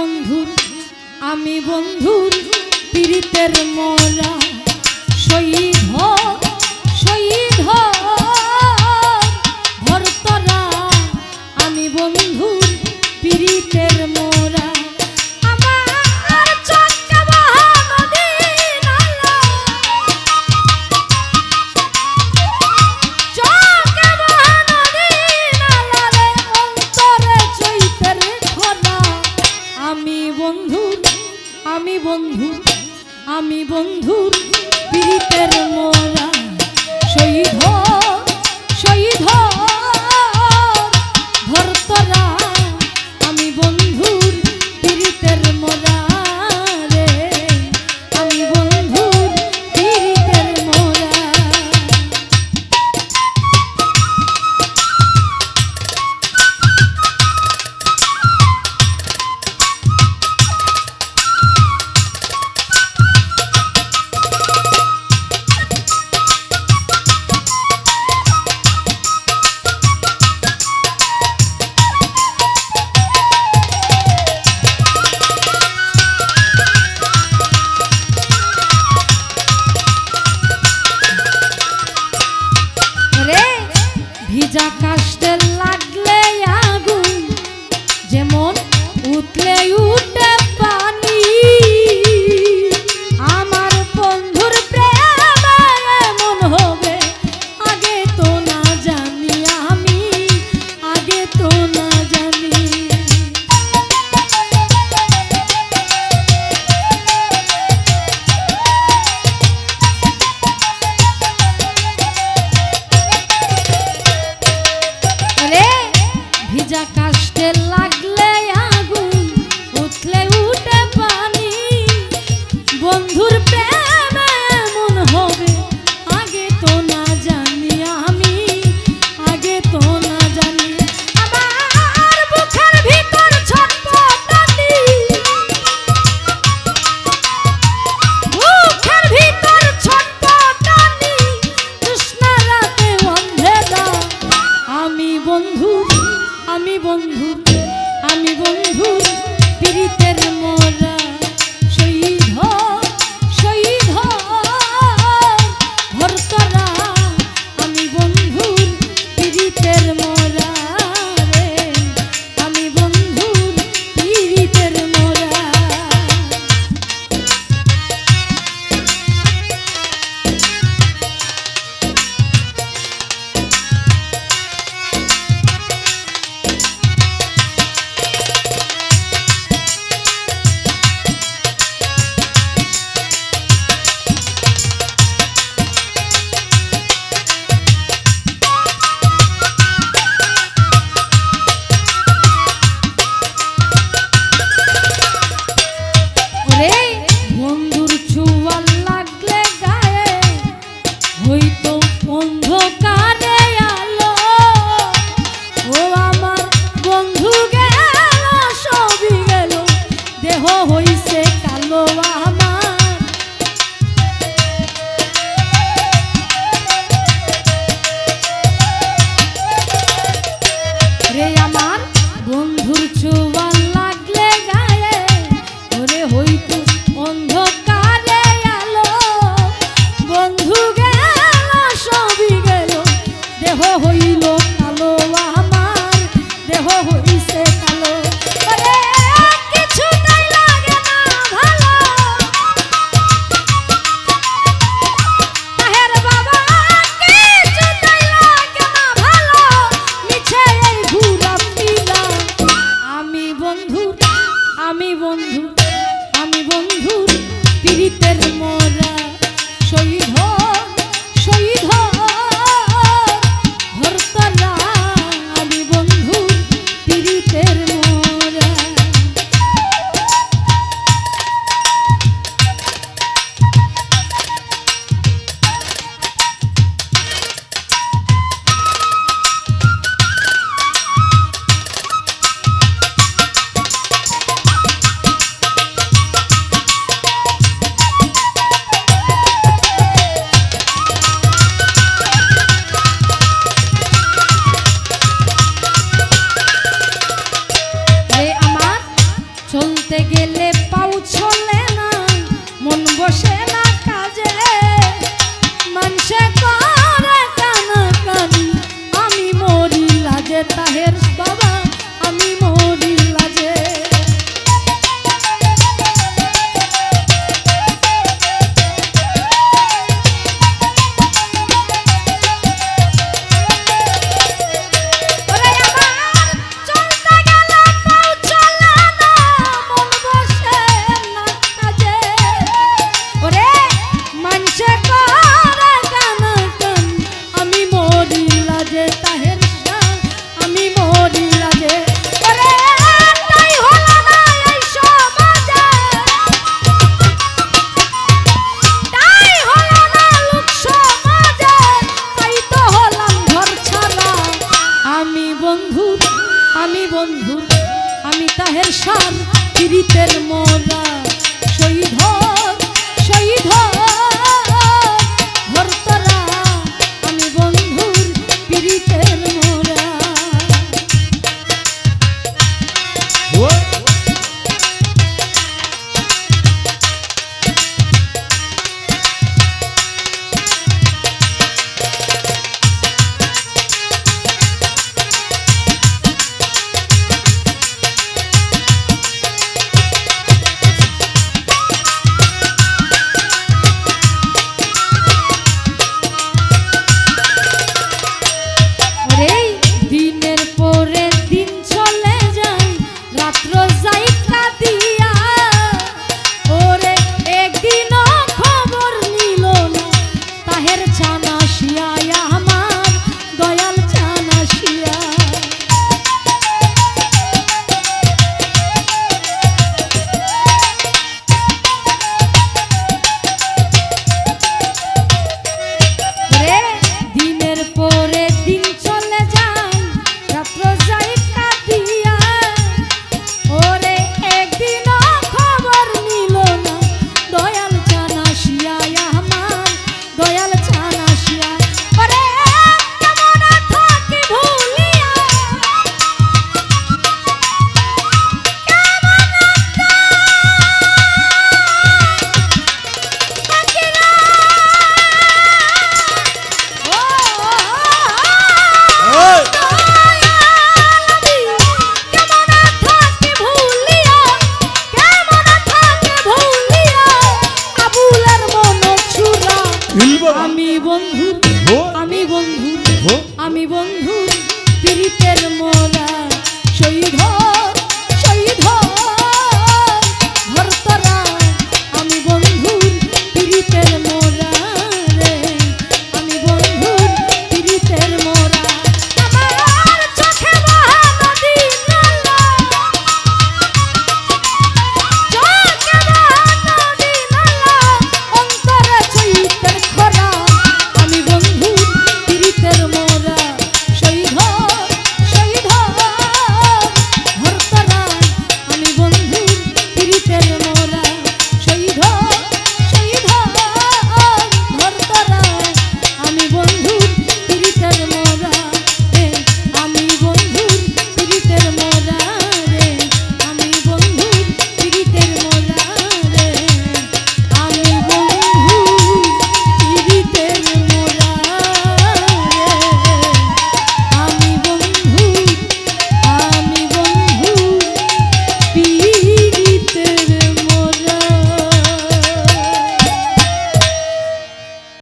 বন্ধুর আমি বন্ধুর পীড়িতের মোরা শহীদ শহীদ ভরতরা আমি বন্ধুর পীড়িতের মোরা আমি বন্ধুর পীড়িতের মোরা শহীদ শহীদ ভরতরা আমি বন্ধুর পীড়িতের মোরা রে আমি বন্ধুর পীড়িতের মোরা ভিজা কাশতে লাগলে আগুন যেমন উঠলে উঠে পানি আমার বন্ধুর প্রেমে এমন হবে আগে তো না জানি আমি আগে তো না জানি ভিজা কাশতে লাগলে আগুন উঠলে উঠে পানি বন্ধুর প্রেমে এমন হবে আগে তো না জানি আমি আগে তো না জানি আমার বুকের ভিতর ছটফটানি বুকের ভিতর ছটফটানি তৃষ্ণা রাতে অন্ধেরা আমি বন্ধুর পীড়িতের মোরা শহীদ শহীদ ভরতরা আমি বন্ধুর পীড়িতের মোরা রে আমি বন্ধুর পীড়িতের মোরা বন্ধুর ছোঁয়া লাগলে গায়ে হইতো অন্ধকারে আলো ও আমার বন্ধু গেল সবই গেল দেহ হইছে কালো আমার রে আমার বন্ধুর ছোঁয়া লাগলে গায়ে ওরে হইতো অন্ধকারে আলো বন্ধু গেল সবই গেল দেহ হইল কালো আমার দেহ হইছে কালো কিছুটাই লাগে না ভালো তাহের বাবা কিছুটাই লাগে না ভালো মিছে এই ঘুরা ফিরা আমি বন্ধুর পীড়িতের মোরা শহীদ শহীদ ভরতরা আমি বন্ধুর পীড়িতের মোরা চলতে গেলে পাও চলে না, মন বসে না কাজে, মানুষে করে কানাকানি, আমি মরি লাজে তাহের বাবা, আমি মরি লাজে। আমি বন্ধু, আমি তাহের শান, পীড়িতের মোরা।